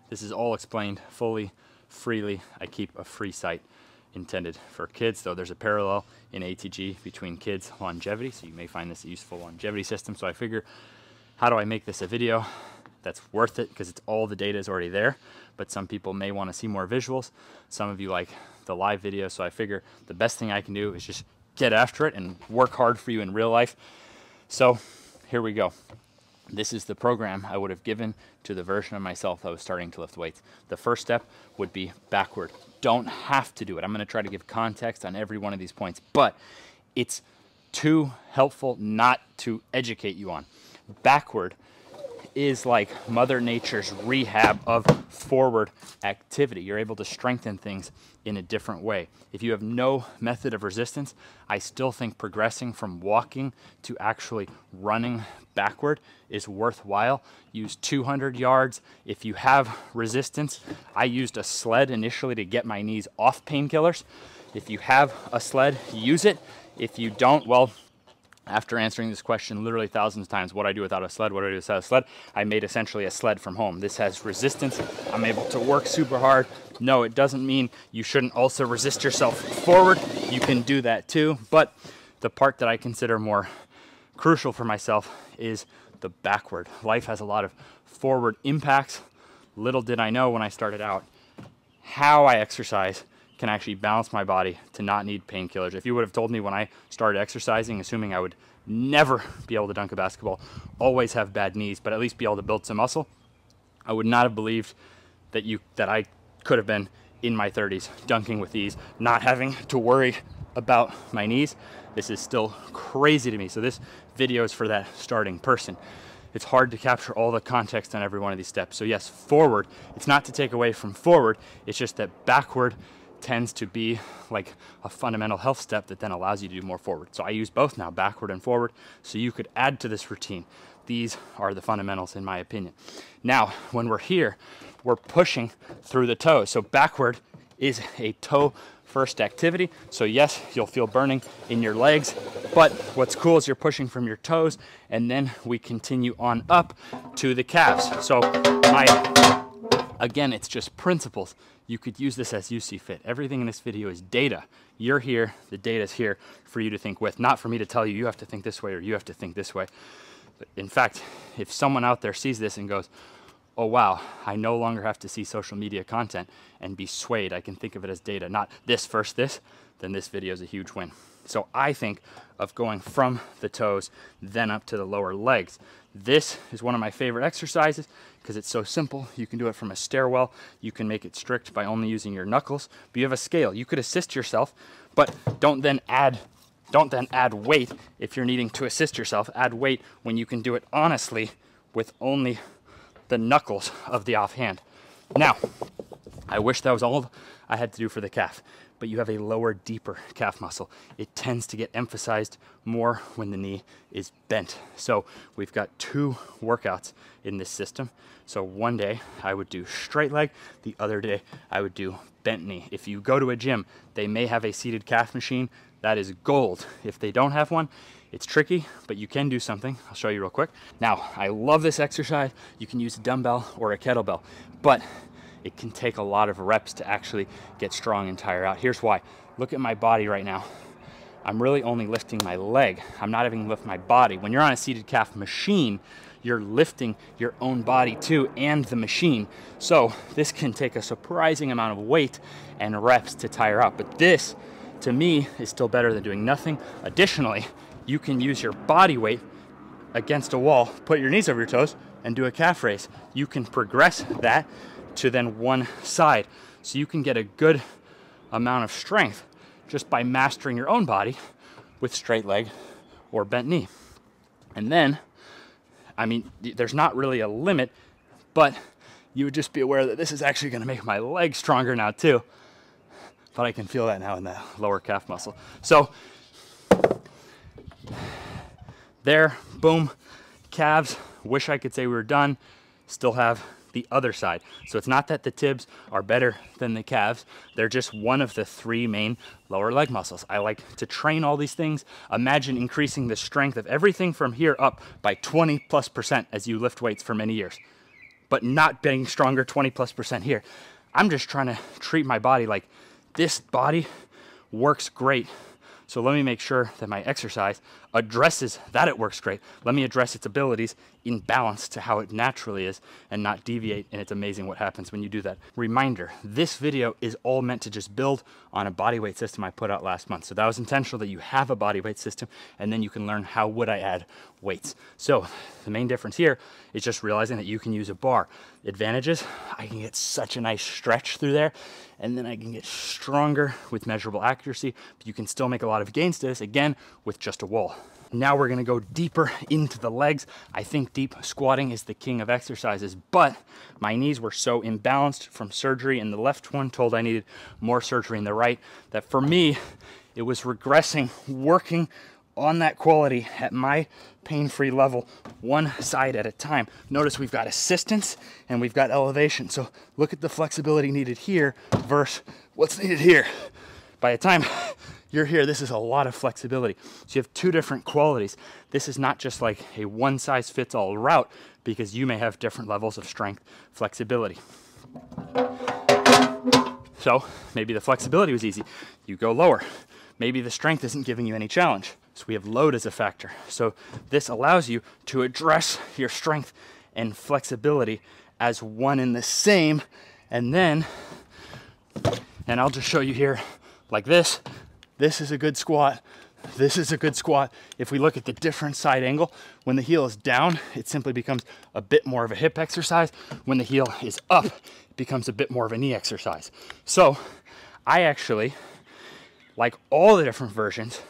This is all explained fully, freely. I keep a free site intended for kids, though there's a parallel in ATG between kids longevity, so you may find this a useful longevity system. So I figure, how do I make this a video that's worth it, because it's all the data is already there, but some people may want to see more visuals. Some of you like the live video, so I figure the best thing I can do is just get after it and work hard for you in real life. So here we go. This is the program I would have given to the version of myself that was starting to lift weights. The first step would be backward. Don't have to do it. I'm going to try to give context on every one of these points, but it's too helpful not to educate you on. Backward is like Mother Nature's rehab of forward activity. You're able to strengthen things in a different way. If you have no method of resistance, I still think progressing from walking to actually running backward is worthwhile. Use 200 yards. If you have resistance, I used a sled initially to get my knees off painkillers. If you have a sled, use it. If you don't, well, after answering this question literally thousands of times, what do I do without a sled? What do I do without a sled? I made essentially a sled from home. This has resistance. I'm able to work super hard. No, it doesn't mean you shouldn't also resist yourself forward. You can do that too. But the part that I consider more crucial for myself is the backward. Life has a lot of forward impacts. Little did I know when I started out how I exercise can actually balance my body to not need painkillers. If you would have told me when I started exercising, assuming I would never be able to dunk a basketball, always have bad knees, but at least be able to build some muscle, I would not have believed that I could have been in my 30s dunking with ease, not having to worry about my knees. This is still crazy to me. So this video is for that starting person. It's hard to capture all the context on every one of these steps. So yes, forward, it's not to take away from forward, it's just that backward tends to be like a fundamental health step that then allows you to do more forward. So I use both now, backward and forward, so you could add to this routine. These are the fundamentals in my opinion. Now, when we're here, we're pushing through the toes. So backward is a toe first activity. So yes, you'll feel burning in your legs, but what's cool is you're pushing from your toes, and then we continue on up to the calves. So again, it's just principles. You could use this as you see fit. Everything in this video is data. You're here, the data's here for you to think with, not for me to tell you, you have to think this way or you have to think this way. In fact, if someone out there sees this and goes, oh wow, I no longer have to see social media content and be swayed, I can think of it as data, not this first this, then this video is a huge win. So I think of going from the toes, then up to the lower legs. This is one of my favorite exercises because it's so simple. You can do it from a stairwell. You can make it strict by only using your knuckles, but you have a scale. You could assist yourself, but don't then add weight if you're needing to assist yourself. Add weight when you can do it honestly with only the knuckles of the offhand. Now, I wish that was all I had to do for the calf, but you have a lower, deeper calf muscle. It tends to get emphasized more when the knee is bent. So we've got two workouts in this system. So one day I would do straight leg, the other day I would do bent knee. If you go to a gym, they may have a seated calf machine. That is gold. If they don't have one, it's tricky, but you can do something. I'll show you real quick. Now, I love this exercise. You can use a dumbbell or a kettlebell, but it can take a lot of reps to actually get strong and tire out. Here's why. Look at my body right now. I'm really only lifting my leg. I'm not even lifting my body. When you're on a seated calf machine, you're lifting your own body too and the machine. So this can take a surprising amount of weight and reps to tire out. But this, to me, is still better than doing nothing. Additionally, you can use your body weight against a wall, put your knees over your toes, and do a calf raise. You can progress that to then one side. So you can get a good amount of strength just by mastering your own body with straight leg or bent knee. And then, I mean, there's not really a limit, but you would just be aware that this is actually gonna make my legs stronger now too. But I can feel that now in the lower calf muscle. So there, boom, calves. Wish I could say we were done. Still have the other side. So it's not that the tibs are better than the calves. They're just one of the three main lower leg muscles. I like to train all these things. Imagine increasing the strength of everything from here up by 20+% as you lift weights for many years. but not being stronger 20+% here. I'm just trying to treat my body like this body works great. So let me make sure that my exercise addresses that it works great. Let me address its abilities in balance to how it naturally is and not deviate, and it's amazing what happens when you do that. Reminder, this video is all meant to just build on a bodyweight system I put out last month. So that was intentional, that you have a bodyweight system, and then you can learn how would I add weights. So the main difference here is just realizing that you can use a bar. Advantages, I can get such a nice stretch through there, and then I can get stronger with measurable accuracy, but you can still make a lot of gains to this, again, with just a wall. Now we're gonna go deeper into the legs. I think deep squatting is the king of exercises, but my knees were so imbalanced from surgery in the left one, told I needed more surgery in the right, that for me, it was regressing, working on that quality at my pain-free level, one side at a time. Notice we've got assistance and we've got elevation. So look at the flexibility needed here versus what's needed here. By the time you're here, this is a lot of flexibility. So you have two different qualities. This is not just like a one-size-fits-all route, because you may have different levels of strength flexibility. So maybe the flexibility was easy. You go lower. Maybe the strength isn't giving you any challenge. So we have load as a factor. So this allows you to address your strength and flexibility as one and the same. And then, and I'll just show you here like this. This is a good squat. This is a good squat. If we look at the different side angle, when the heel is down, it simply becomes a bit more of a hip exercise. When the heel is up, it becomes a bit more of a knee exercise. So I actually like all the different versions,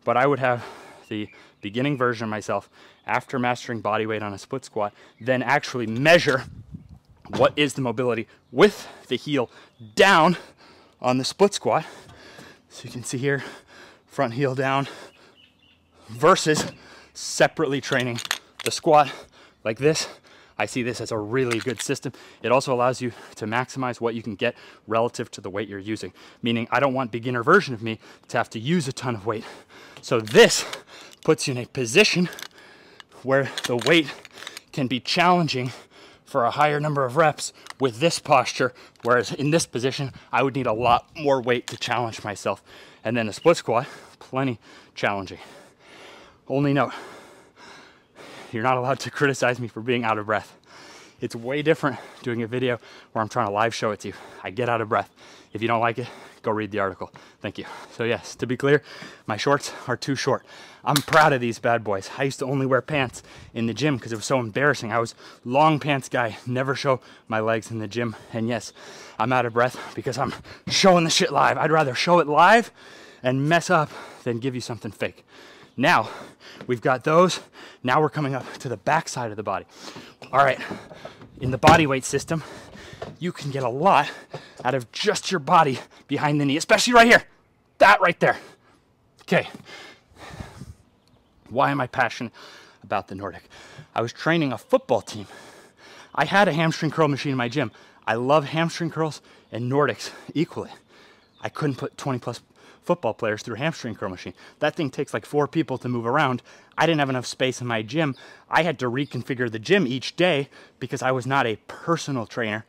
but I would have the beginning version of myself after mastering body weight on a split squat, then actually measure what is the mobility with the heel down on the split squat. So you can see here, front heel down versus separately training the squat like this. I see this as a really good system. It also allows you to maximize what you can get relative to the weight you're using. Meaning I don't want beginner version of me to have to use a ton of weight. So this puts you in a position where the weight can be challenging for a higher number of reps with this posture, whereas in this position, I would need a lot more weight to challenge myself. And then a split squat, plenty challenging. Only note, you're not allowed to criticize me for being out of breath. It's way different doing a video where I'm trying to live show it to you. I get out of breath. If you don't like it, go read the article. Thank you. So yes, to be clear, my shorts are too short. I'm proud of these bad boys. I used to only wear pants in the gym because it was so embarrassing. I was long pants guy, never show my legs in the gym. And yes, I'm out of breath because I'm showing the shit live. I'd rather show it live and mess up than give you something fake. Now, we've got those. Now we're coming up to the back side of the body. All right, in the body weight system, you can get a lot out of just your body behind the knee, especially right here. That right there. Okay. Why am I passionate about the Nordic? I was training a football team. I had a hamstring curl machine in my gym. I love hamstring curls and Nordics equally. I couldn't put 20+ football players through a hamstring curl machine. That thing takes like 4 people to move around. I didn't have enough space in my gym. I had to reconfigure the gym each day because I was not a personal trainer.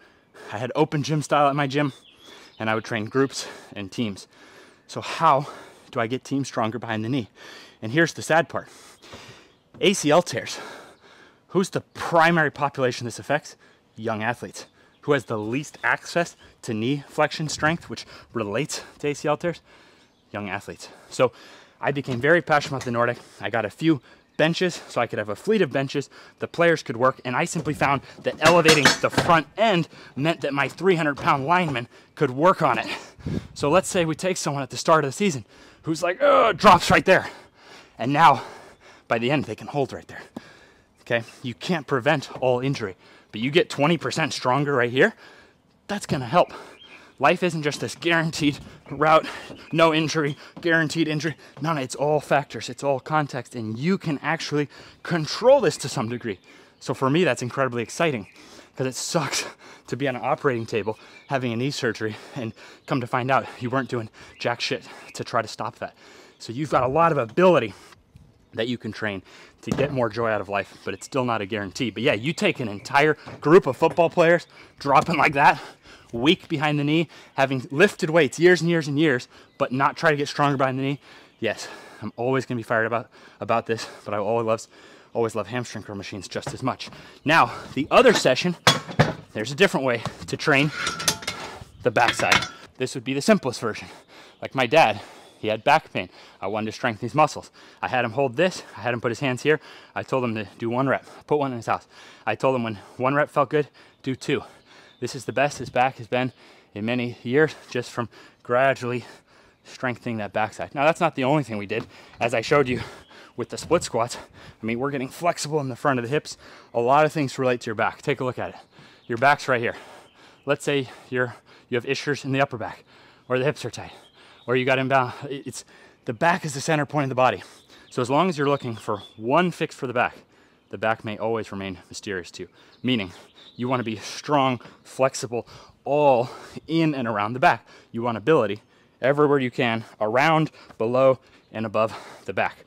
I had open gym style at my gym, and I would train groups and teams. So how do I get teams stronger behind the knee? And here's the sad part. ACL tears. Who's the primary population this affects? Young athletes. Who has the least access to knee flexion strength, which relates to ACL tears? Young athletes. So I became very passionate about the Nordic. I got a few benches so I could have a fleet of benches the players could work, and I simply found that elevating the front end meant that my 300-pound lineman could work on it. So let's say we take someone at the start of the season who's like, oh, drops right there. And now by the end they can hold right there. Okay, you can't prevent all injury, but you get 20% stronger right here, that's gonna help. Life isn't just this guaranteed route, no injury, guaranteed injury. No, it's all factors, it's all context, and you can actually control this to some degree. So for me, that's incredibly exciting because it sucks to be on an operating table having a knee surgery and come to find out you weren't doing jack shit to try to stop that. So you've got a lot of ability that you can train to get more joy out of life, but it's still not a guarantee. But yeah, you take an entire group of football players, dropping like that, weak behind the knee, having lifted weights years and years and years, but not try to get stronger behind the knee. Yes, I'm always gonna be fired about this, but I always love hamstring curl machines just as much. Now, the other session, there's a different way to train the backside. This would be the simplest version. Like my dad, he had back pain. I wanted to strengthen these muscles. I had him hold this. I had him put his hands here. I told him to do 1 rep. Put one in his house. I told him when 1 rep felt good, do 2. This is the best his back has been in many years, just from gradually strengthening that backside. Now, that's not the only thing we did. As I showed you with the split squats, I mean, we're getting flexible in the front of the hips. A lot of things relate to your back. Take a look at it. Your back's right here. Let's say you have issues in the upper back, or the hips are tight, or you got imbalance. The back is the center point of the body. So as long as you're looking for one fix for the back may always remain mysterious to you. Meaning, you want to be strong, flexible, all in and around the back. You want ability everywhere you can, around, below, and above the back.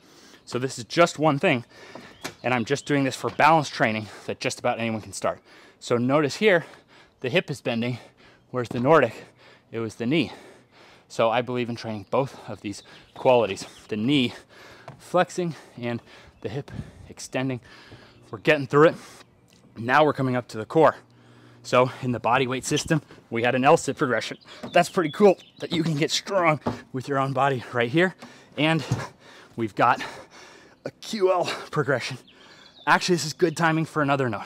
So this is just one thing, and I'm just doing this for balance training that just about anyone can start. So notice here, the hip is bending, whereas the Nordic, it was the knee. So I believe in training both of these qualities, the knee flexing and the hip extending. We're getting through it. Now we're coming up to the core. So in the body weight system, we had an L-sit progression. That's pretty cool that you can get strong with your own body right here. And we've got a QL progression. Actually, this is good timing for another note.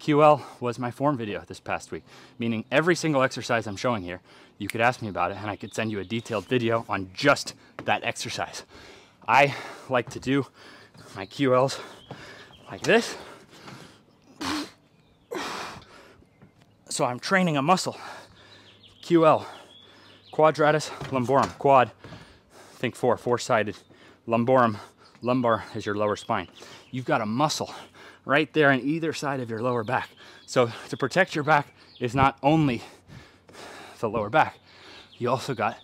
QL was my form video this past week, meaning every single exercise I'm showing here, you could ask me about it and I could send you a detailed video on just that exercise. I like to do my QLs like this. So I'm training a muscle. QL, quadratus lumborum, quad, think four-sided, lumborum, lumbar is your lower spine. You've got a muscle right there on either side of your lower back. So to protect your back is not only the lower back, you also got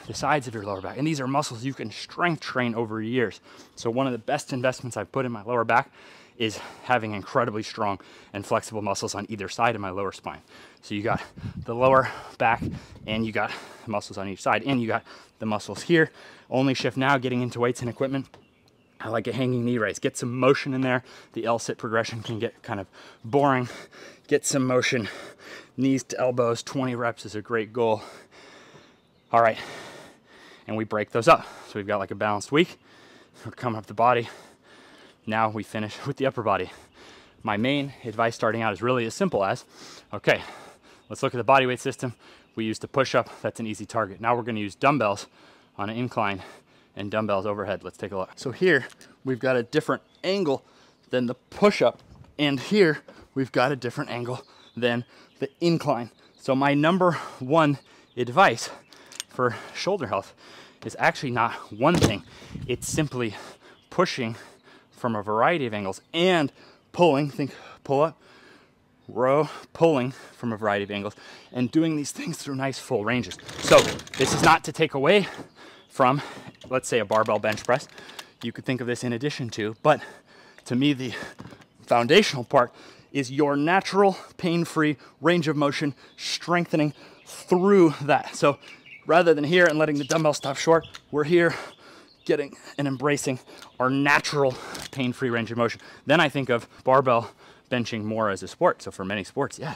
the sides of your lower back. And these are muscles you can strength train over years. So one of the best investments I've put in my lower back is having incredibly strong and flexible muscles on either side of my lower spine. So you got the lower back and you got muscles on each side and you got the muscles here. Only shift now getting into weights and equipment. I like a hanging knee raise. Get some motion in there. The L-sit progression can get kind of boring. Get some motion. Knees to elbows, 20 reps is a great goal. All right, and we break those up. So we've got like a balanced week. We're coming up the body. Now we finish with the upper body. My main advice starting out is really as simple as, okay, let's look at the body weight system. We used the push-up, that's an easy target. Now we're gonna use dumbbells on an incline and dumbbells overhead. Let's take a look. So here, we've got a different angle than the push-up, and here, we've got a different angle than the incline. So my number one advice for shoulder health is actually not one thing. It's simply pushing from a variety of angles and pulling, think pull up, row, pulling from a variety of angles and doing these things through nice full ranges. So this is not to take away from, let's say, a barbell bench press. You could think of this in addition to, but to me, the foundational part is your natural pain-free range of motion strengthening through that. So rather than here and letting the dumbbell stop short, we're here getting and embracing our natural pain-free range of motion. Then I think of barbell benching more as a sport. So for many sports, yeah,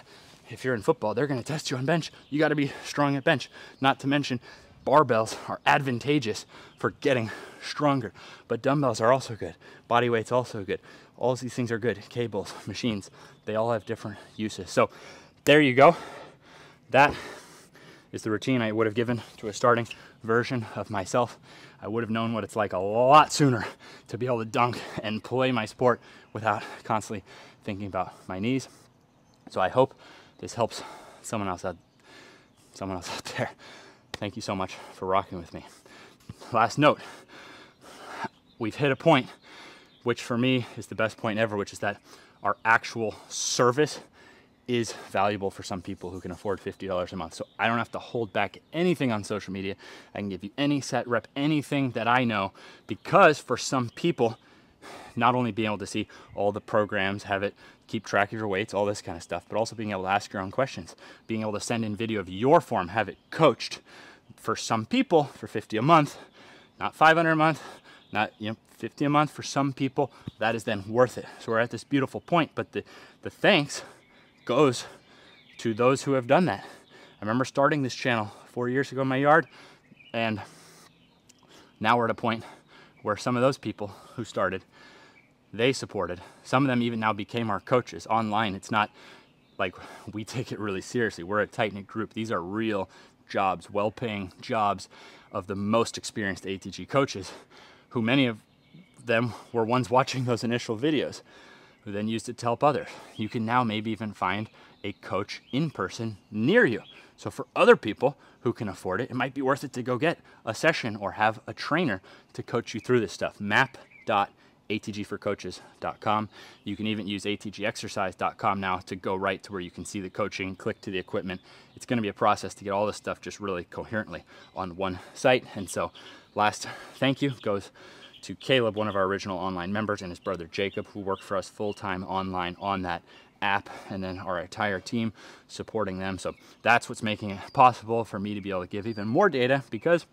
if you're in football, they're gonna test you on bench. You gotta be strong at bench. Not to mention, barbells are advantageous for getting stronger, but dumbbells are also good. Body weight's also good. All of these things are good. Cables, machines, they all have different uses. So there you go. That is the routine I would have given to a starting version of myself. I would have known what it's like a lot sooner to be able to dunk and play my sport without constantly thinking about my knees. So I hope this helps someone else out there. Thank you so much for rocking with me. Last note, we've hit a point which for me is the best point ever, which is that our actual service is valuable for some people who can afford $50 a month. So I don't have to hold back anything on social media. I can give you any set rep, anything that I know, because for some people, not only being able to see all the programs, have it keep track of your weights, all this kind of stuff, but also being able to ask your own questions, being able to send in video of your form, have it coached. For some people, for $50 a month, not $500 a month, not, you know, $50 a month. For some people, that is then worth it. So we're at this beautiful point, but the thanks goes to those who have done that. I remember starting this channel 4 years ago in my yard, and now we're at a point where some of those people who started, they supported. Some of them even now became our coaches online. It's not like we take it really seriously. We're a tight-knit group. These are real jobs, well-paying jobs of the most experienced ATG coaches, who many of them were ones watching those initial videos, who then used it to help others. You can now maybe even find a coach in person near you. So for other people who can afford it, it might be worth it to go get a session or have a trainer to coach you through this stuff. map.atgforcoaches.com. You can even use atgexercise.com now to go right to where you can see the coaching, click to the equipment. It's going to be a process to get all this stuff just really coherently on one site. And so last thank you goes to Caleb, one of our original online members, and his brother Jacob, who worked for us full-time online on that app, and then our entire team supporting them. So that's what's making it possible for me to be able to give even more data, because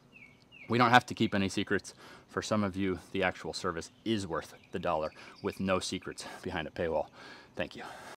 we don't have to keep any secrets. For some of you, the actual service is worth the dollar with no secrets behind a paywall. Thank you.